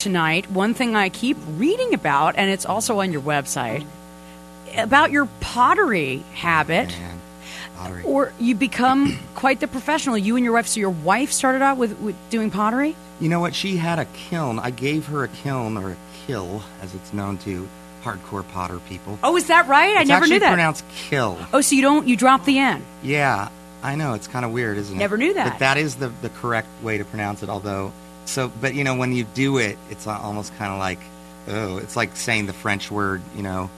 tonight. One thing I keep reading about, and it's also on your website, about your pottery habit. Man, pottery. Or you become quite the professional. You and your wife. So your wife started out with doing pottery? You know what? She had a kiln. I gave her a kiln, or a kill, as it's known to hardcore potter people. Oh, is that right? I never knew that. It's actually pronounced kill. Oh, so you drop the N. Yeah, I know. It's kind of weird, isn't it? Never knew that. But that is the correct way to pronounce it, although... So, but, you know, when you do it, it's almost kind of like, oh, it's like saying the French word, you know,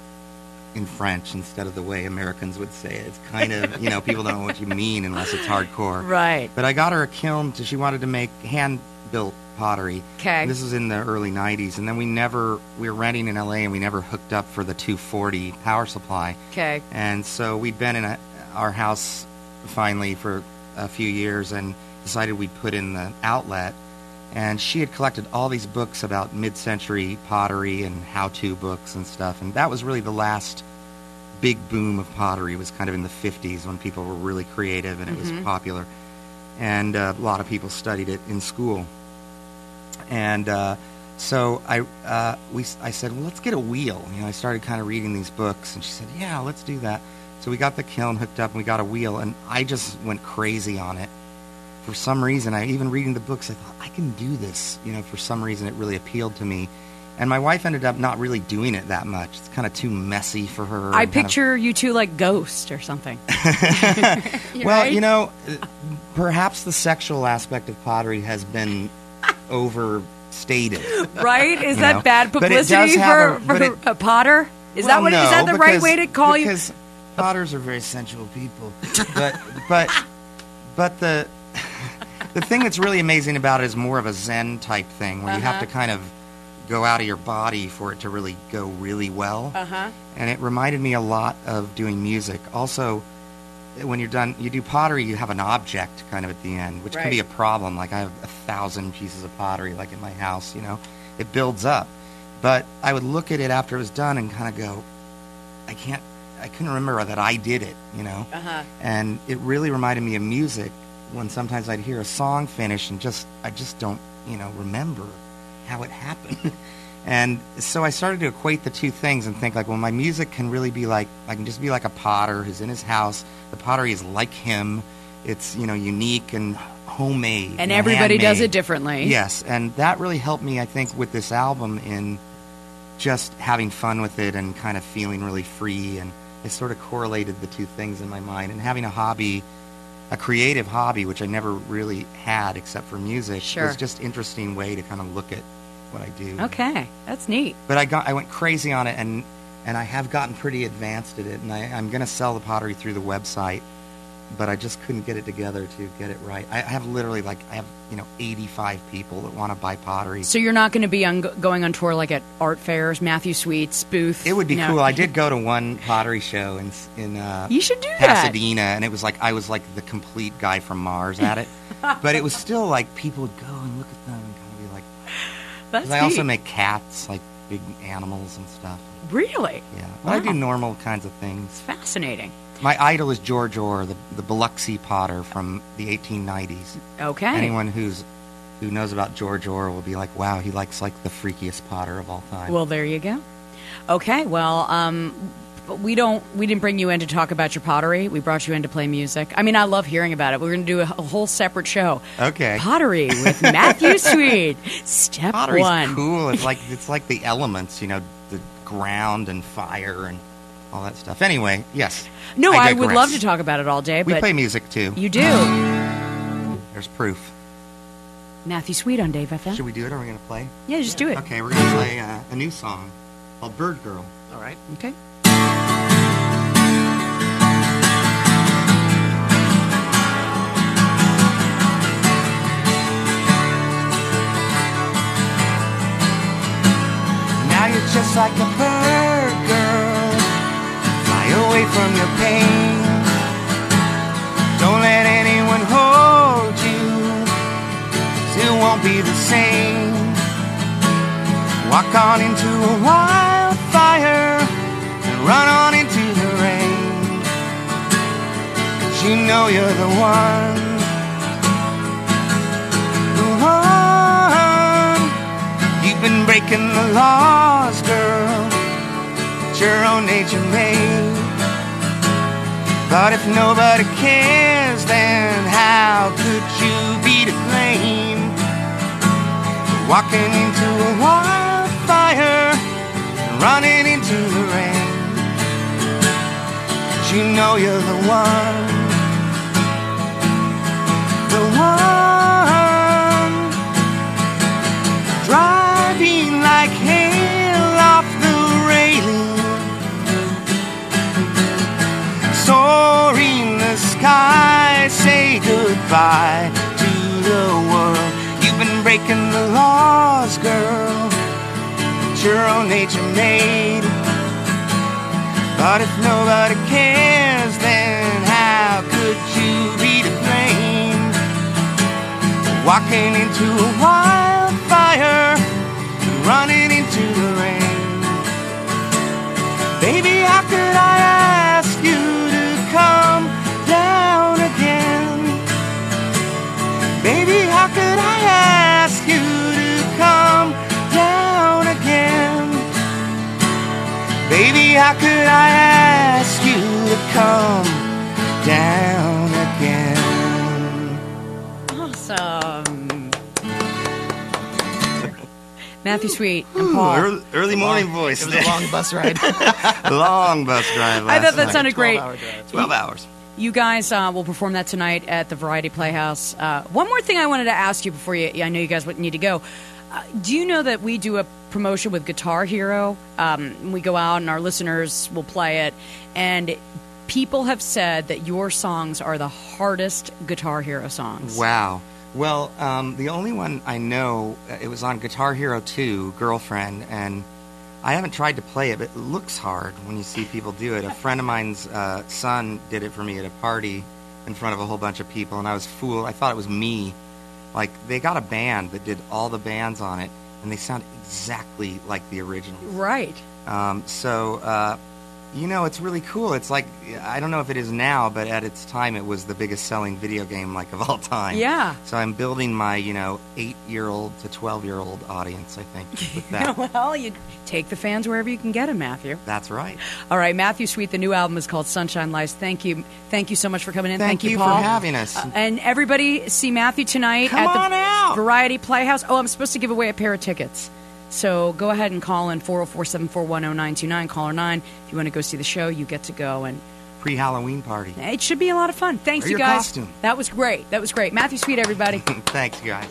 in French instead of the way Americans would say it. It's kind of, you know, people don't know what you mean unless it's hardcore. Right. But I got her a kiln. She wanted to make hand-built pottery. Okay. This was in the early 90s. And then we were renting in L.A. and we never hooked up for the 240 power supply. Okay. And so we'd been in our house finally for a few years and decided we'd put in the outlet. And she had collected all these books about mid-century pottery and how-to books and stuff. And that was really the last big boom of pottery. It was kind of in the 50s when people were really creative and it was popular. And a lot of people studied it in school. And so I said, well, let's get a wheel. You know, I started kind of reading these books. And she said, yeah, let's do that. So we got the kiln hooked up and we got a wheel. And I just went crazy on it. For some reason, even reading the books, I thought, I can do this. You know, for some reason, it really appealed to me. And my wife ended up not really doing it that much. It's kind of too messy for her. I picture you two like Ghost or something. Well, right? you know, perhaps the sexual aspect of pottery has been overstated. Right? Is that bad But it publicity does for a potter? Is that the right way to call you? Because potters are very sensual people. But the thing that's really amazing about it is more of a Zen type thing where you have to kind of go out of your body for it to really go really well. And it reminded me a lot of doing music. Also, when you're done, you do pottery, you have an object kind of at the end, which can be a problem. Like I have 1,000 pieces of pottery like in my house, you know. It builds up. But I would look at it after it was done and kind of go, I couldn't remember that I did it, you know. And it really reminded me of music. When sometimes I'd hear a song finish and I just don't, you know, remember how it happened. And so I started to equate the two things and think like, well, my music can really be like, I can just be like a potter who's in his house. The pottery is like him. It's, you know, unique and homemade. And everybody handmade. does it differently. Yes, and that really helped me, I think, with this album in just having fun with it and kind of feeling really free. And it sort of correlated the two things in my mind. And having a hobby, a creative hobby, which I never really had except for music, was just an interesting way to kind of look at what I do. Okay, that's neat. But I went crazy on it, and I have gotten pretty advanced at it, and I'm going to sell the pottery through the website, but I just couldn't get it together to get it right. I have literally, I have 85 people that want to buy pottery. So you're not going to be going on tour like at art fairs, Matthew Sweet's booth? It would be cool. I did go to one pottery show in you should do Pasadena, and it was like I was like the complete guy from Mars at it. But it was still like people would go and look at them and kind of be like, that's I also make cats, like big animals and stuff. Really? Yeah. But I do normal kinds of things. Fascinating. My idol is George Orr, the Biloxi potter from the 1890s. Okay. Anyone who knows about George Orr will be like, wow, he likes like the freakiest potter of all time. Well, there you go. Okay, well, we didn't bring you in to talk about your pottery. We brought you in to play music. I mean, I love hearing about it. We're going to do a whole separate show. Okay. Pottery with Matthew Sweet. Step Pottery's one. Cool. It's like the elements, the ground and fire and all that stuff. Anyway, yes. No, I would love to talk about it all day. We but play music too. You do. There's proof. Matthew Sweet on Dave FM. Should we do it? Are we going to play? Yeah, just do it. Okay, we're going to play a new song called Byrdgirl. All right. Okay. Now you're just like a bird, girl. Fly away from your pain. Don't let anyone hold you. It won't be the same. Walk on into a wildfire and run on into the rain. 'Cause you know you're the one. The one you've been breaking the laws, girl, that your own nature made. But if nobody cares, then how could you be to blame? Walking into a wildfire and running into the rain. 'Cause you know you're the one, the one, driving like hail off the railing, soaring the sky, say goodbye to the world. You've been breaking the laws, girl, that your own nature made. But if nobody cares, then how could you be to blame? Walking into a wildfire and running into the rain. Baby, how could I ask you to come down again? Baby, how could I ask you to come down again? Baby, how could I ask you to come down again? Awesome. Matthew Sweet and Paul. Early morning voice. It was a long bus ride. Long bus drive. I thought that sounded great. 12 hours. You guys will perform that tonight at the Variety Playhouse. One more thing I wanted to ask you before I know you guys need to go. Do you know that we do a promotion with Guitar Hero? We go out and our listeners will play it, and people have said that your songs are the hardest Guitar Hero songs. Wow. Well, the only one I know, it was on Guitar Hero 2, Girlfriend, and I haven't tried to play it, but it looks hard when you see people do it. A friend of mine's son did it for me at a party in front of a whole bunch of people, and I was fooled. I thought it was me. Like, they got a band that did all the bands on it, and they sound exactly like the original. Right. You know, it's really cool. It's like, I don't know if it is now, but at its time it was the biggest selling video game, like, of all time. Yeah. So I'm building my, 8-year-old to 12-year-old audience, I think, with that. Well, you take the fans wherever you can get them, Matthew. That's right. All right, Matthew Sweet, the new album is called Sunshine Lies. Thank you so much for coming in. Thank you Paul. for having us. And everybody, see Matthew tonight Come at the on out. Variety Playhouse. Oh, I'm supposed to give away a pair of tickets. So go ahead and call in 404-741-0929, caller 9. If you want to go see the show, you get to go. And Pre-Halloween party. it should be a lot of fun. Thanks, Wear you your guys. costume. That was great. Matthew Sweet, everybody. Thanks, guys.